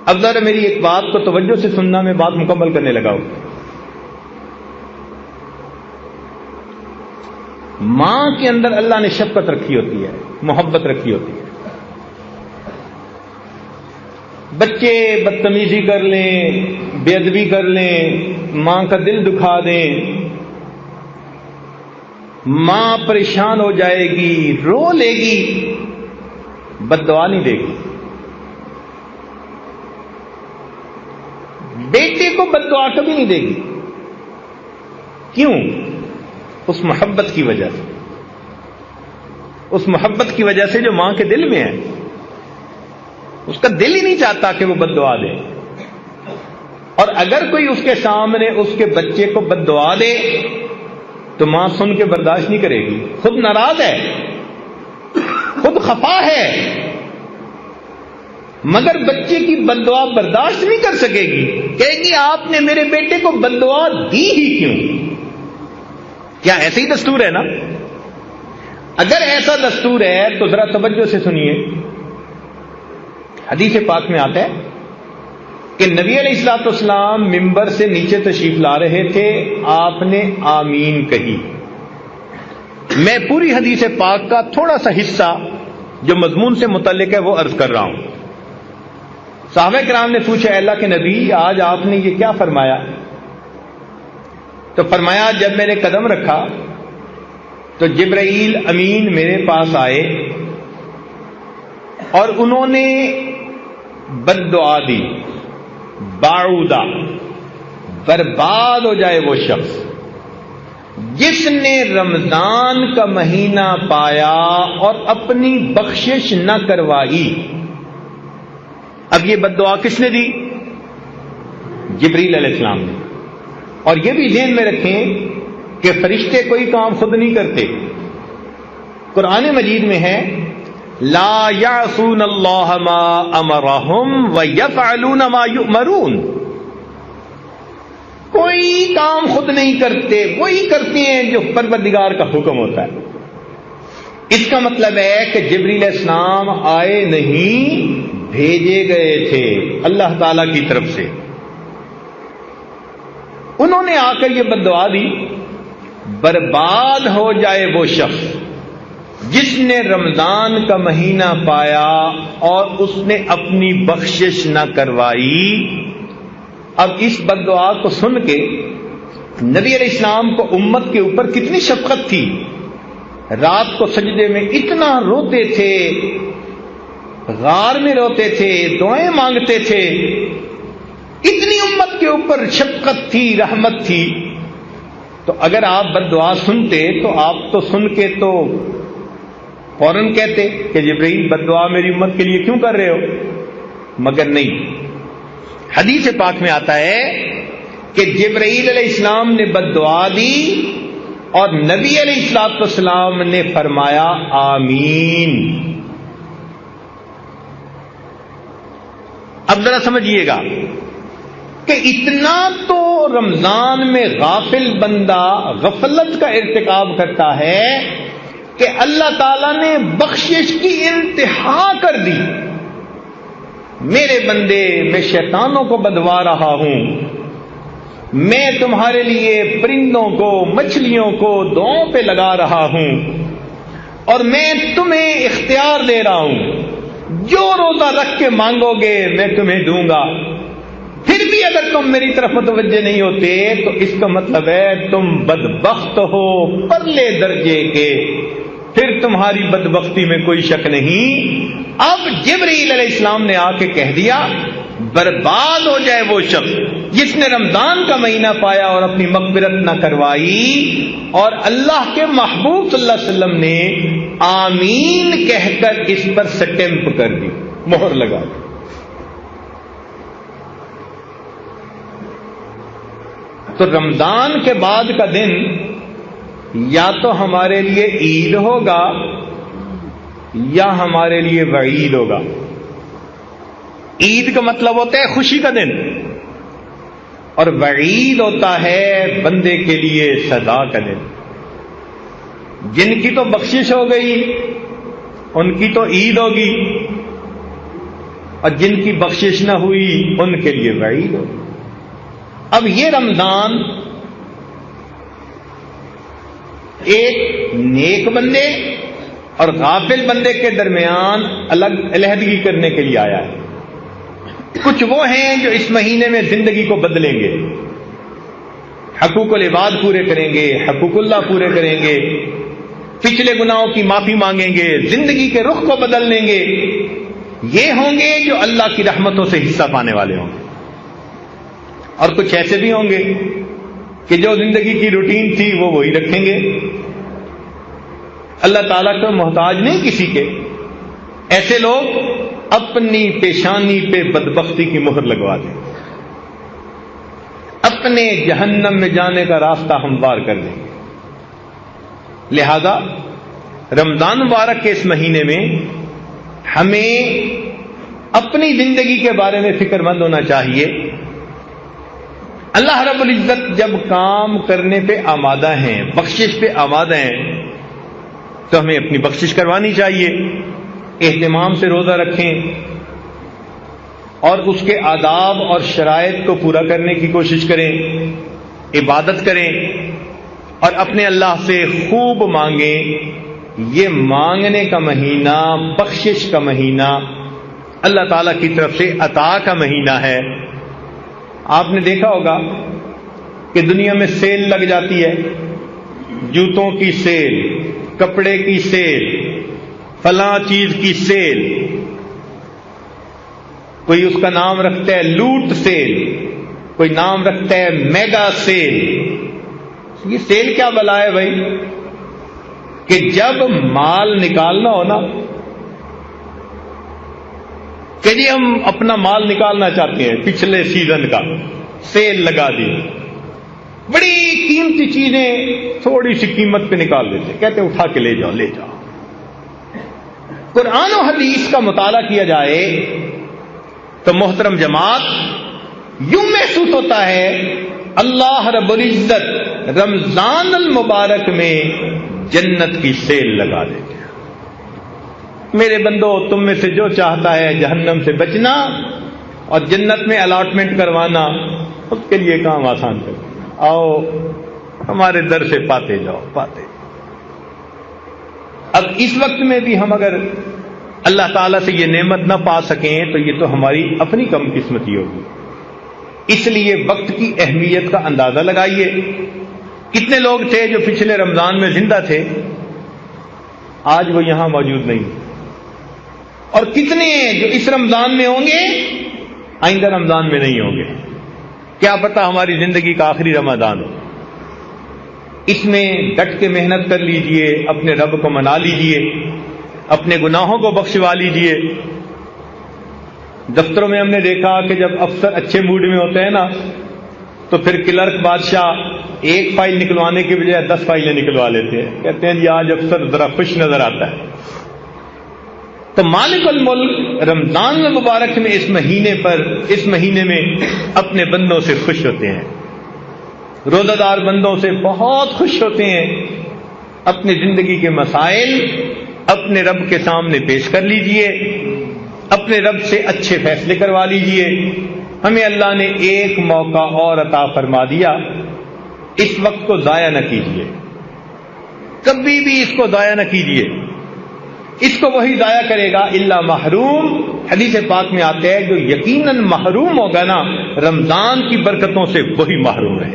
اب ذرا میری ایک بات کو توجہ سے سننا، میں بات مکمل کرنے لگا ہوں۔ ماں کے اندر اللہ نے شفقت رکھی ہوتی ہے، محبت رکھی ہوتی ہے۔ بچے بدتمیزی کر لیں، بے ادبی کر لیں، ماں کا دل دکھا دیں، ماں پریشان ہو جائے گی، رو لے گی، بد دعا نہیں دے گی۔ بیٹے کو بد دعا کبھی نہیں دے گی۔ کیوں؟ اس محبت کی وجہ سے، اس محبت کی وجہ سے جو ماں کے دل میں ہے۔ اس کا دل ہی نہیں چاہتا کہ وہ بد دعا دے، اور اگر کوئی اس کے سامنے اس کے بچے کو بد دعا دے تو ماں سن کے برداشت نہیں کرے گی، خود ناراض ہے، خود خفا ہے، مگر بچے کی بد دعا برداشت نہیں کر سکے گی، کہے گی آپ نے میرے بیٹے کو بد دعا دی ہی کیوں؟ کیا ایسے ہی دستور ہے نا؟ اگر ایسا دستور ہے تو ذرا توجہ سے سنیے۔ حدیث پاک میں آتا ہے کہ نبی علیہ الصلوۃ والسلام ممبر سے نیچے تشریف لا رہے تھے، آپ نے آمین کہی۔ میں پوری حدیث پاک کا تھوڑا سا حصہ جو مضمون سے متعلق ہے وہ عرض کر رہا ہوں۔ صحابہ کرام نے پوچھا، اے اللہ کے نبی آج آپ نے یہ کیا فرمایا؟ تو فرمایا جب میں نے قدم رکھا تو جبرائیل امین میرے پاس آئے اور انہوں نے بد دعا دی، باعودہ، برباد ہو جائے وہ شخص جس نے رمضان کا مہینہ پایا اور اپنی بخشش نہ کروائی۔ اب یہ بد دعا کس نے دی؟ جبریل علیہ السلام نے۔ اور یہ بھی ذہن میں رکھیں کہ فرشتے کوئی کام خود نہیں کرتے۔ قرآن مجید میں ہے لا یعصون اللہ ما امرہم ویفعلون ما یؤمرون، کوئی کام خود نہیں کرتے، وہی کرتے ہیں جو پروردگار کا حکم ہوتا ہے۔ اس کا مطلب ہے کہ جبریل علیہ السلام آئے نہیں، بھیجے گئے تھے اللہ تعالی کی طرف سے۔ انہوں نے آ کر یہ بد دعا دی، برباد ہو جائے وہ شخص جس نے رمضان کا مہینہ پایا اور اس نے اپنی بخشش نہ کروائی۔ اب اس بد دعا کو سن کے نبی علیہ السلام کو امت کے اوپر کتنی شفقت تھی، رات کو سجدے میں اتنا روتے تھے، غار میں روتے تھے، دعائیں مانگتے تھے، اتنی امت کے اوپر شفقت تھی، رحمت تھی۔ تو اگر آپ بد دعا سنتے تو آپ تو سن کے تو فوراً کہتے کہ جبرائیل بد دعا میری امت کے لیے کیوں کر رہے ہو، مگر نہیں۔ حدیث پاک میں آتا ہے کہ جبرائیل علیہ السلام نے بد دعا دی اور نبی علیہ الصلوۃ والسلام نے فرمایا آمین۔ اب ذرا سمجھیے گا کہ اتنا تو رمضان میں غافل بندہ غفلت کا ارتکاب کرتا ہے کہ اللہ تعالیٰ نے بخشش کی انتہا کر دی۔ میرے بندے، میں شیطانوں کو بدوا رہا ہوں، میں تمہارے لیے پرندوں کو، مچھلیوں کو دعاؤں پہ لگا رہا ہوں، اور میں تمہیں اختیار دے رہا ہوں، جو روزہ رکھ کے مانگو گے میں تمہیں دوں گا۔ پھر بھی اگر تم میری طرف متوجہ نہیں ہوتے تو اس کا مطلب ہے تم بدبخت ہو پرلے درجے کے، پھر تمہاری بدبختی میں کوئی شک نہیں۔ اب جبرائیل علیہ السلام نے آ کے کہہ دیا برباد ہو جائے وہ شخص جس نے رمضان کا مہینہ پایا اور اپنی مغفرت نہ کروائی۔ اور اللہ کے محبوب صلی اللہ علیہ وسلم نے آمین کہہ کر اس پر سٹیمپ کر دی، مہر لگا دی۔ تو رمضان کے بعد کا دن یا تو ہمارے لیے عید ہوگا یا ہمارے لیے وعید ہوگا۔ عید کا مطلب ہوتا ہے خوشی کا دن، اور وعید ہوتا ہے بندے کے لیے سزا کا دن۔ جن کی تو بخشش ہو گئی ان کی تو عید ہوگی، اور جن کی بخشش نہ ہوئی ان کے لیے وعید ہو۔ اب یہ رمضان ایک نیک بندے اور غافل بندے کے درمیان علیحدگی کرنے کے لیے آیا ہے۔ کچھ وہ ہیں جو اس مہینے میں زندگی کو بدلیں گے، حقوق العباد پورے کریں گے، حقوق اللہ پورے کریں گے، پچھلے گناہوں کی معافی مانگیں گے، زندگی کے رخ کو بدل لیں گے۔ یہ ہوں گے جو اللہ کی رحمتوں سے حصہ پانے والے ہوں گے۔ اور کچھ ایسے بھی ہوں گے کہ جو زندگی کی روٹین تھی وہ وہی رکھیں گے، اللہ تعالیٰ کو محتاج نہیں کسی کے۔ ایسے لوگ اپنی پیشانی پہ بدبختی کی مہر لگوا دیں، اپنے جہنم میں جانے کا راستہ ہموار کر دیں گے۔ لہذا رمضان مبارک کے اس مہینے میں ہمیں اپنی زندگی کے بارے میں فکر مند ہونا چاہیے۔ اللہ رب العزت جب کام کرنے پہ آمادہ ہیں، بخشش پہ آمادہ ہیں، تو ہمیں اپنی بخشش کروانی چاہیے، اہتمام سے روزہ رکھیں اور اس کے آداب اور شرائط کو پورا کرنے کی کوشش کریں، عبادت کریں اور اپنے اللہ سے خوب مانگیں۔ یہ مانگنے کا مہینہ، بخشش کا مہینہ، اللہ تعالیٰ کی طرف سے عطا کا مہینہ ہے۔ آپ نے دیکھا ہوگا کہ دنیا میں سیل لگ جاتی ہے، جوتوں کی سیل، کپڑے کی سیل، فلاں چیز کی سیل، کوئی اس کا نام رکھتا ہے لوٹ سیل، کوئی نام رکھتا ہے میگا سیل۔ یہ سیل کیا بلا ہے بھائی؟ کہ جب مال نکالنا ہو نا، کہ جی ہم اپنا مال نکالنا چاہتے ہیں پچھلے سیزن کا، سیل لگا دی، بڑی قیمتی چیزیں تھوڑی سی قیمت پہ نکال دیتے، کہتے ہیں اٹھا کے لے جاؤ لے جاؤ۔ قرآن و حدیث کا مطالعہ کیا جائے تو محترم جماعت یوں محسوس ہوتا ہے اللہ رب العزت رمضان المبارک میں جنت کی سیل لگا دیتے ہیں۔ میرے بندو، تم میں سے جو چاہتا ہے جہنم سے بچنا اور جنت میں الاٹمنٹ کروانا، اس کے لیے کام آسان کر آؤ ہمارے در سے پاتے جاؤ پاتے۔ اب اس وقت میں بھی ہم اگر اللہ تعالیٰ سے یہ نعمت نہ پا سکیں تو یہ تو ہماری اپنی کم قسمتی ہوگی۔ اس لیے وقت کی اہمیت کا اندازہ لگائیے۔ کتنے لوگ تھے جو پچھلے رمضان میں زندہ تھے، آج وہ یہاں موجود نہیں، اور کتنے جو اس رمضان میں ہوں گے آئندہ رمضان میں نہیں ہوں گے۔ کیا پتہ ہماری زندگی کا آخری رمضان ہو۔ اس میں ڈٹ کے محنت کر لیجئے، اپنے رب کو منا لیجئے، اپنے گناہوں کو بخشوا لیجئے۔ دفتروں میں ہم نے دیکھا کہ جب افسر اچھے موڈ میں ہوتے ہیں نا تو پھر کلرک بادشاہ ایک فائل نکلوانے کے بجائے 10 فائلیں نکلوا لیتے ہیں، کہتے ہیں جی آج افسر ذرا خوش نظر آتا ہے۔ تو مالک الملک رمضان المبارک میں اس مہینے میں اپنے بندوں سے خوش ہوتے ہیں، روزہ دار بندوں سے بہت خوش ہوتے ہیں۔ اپنی زندگی کے مسائل اپنے رب کے سامنے پیش کر لیجئے، اپنے رب سے اچھے فیصلے کروا لیجئے۔ ہمیں اللہ نے ایک موقع اور عطا فرما دیا، اس وقت کو ضائع نہ کیجئے، کبھی بھی اس کو ضائع نہ کیجئے۔ اس کو وہی ضائع کرے گا الا محروم، حدیث پاک میں آتے ہیں جو یقیناً محروم ہوگا نا رمضان کی برکتوں سے، وہی محروم ہے۔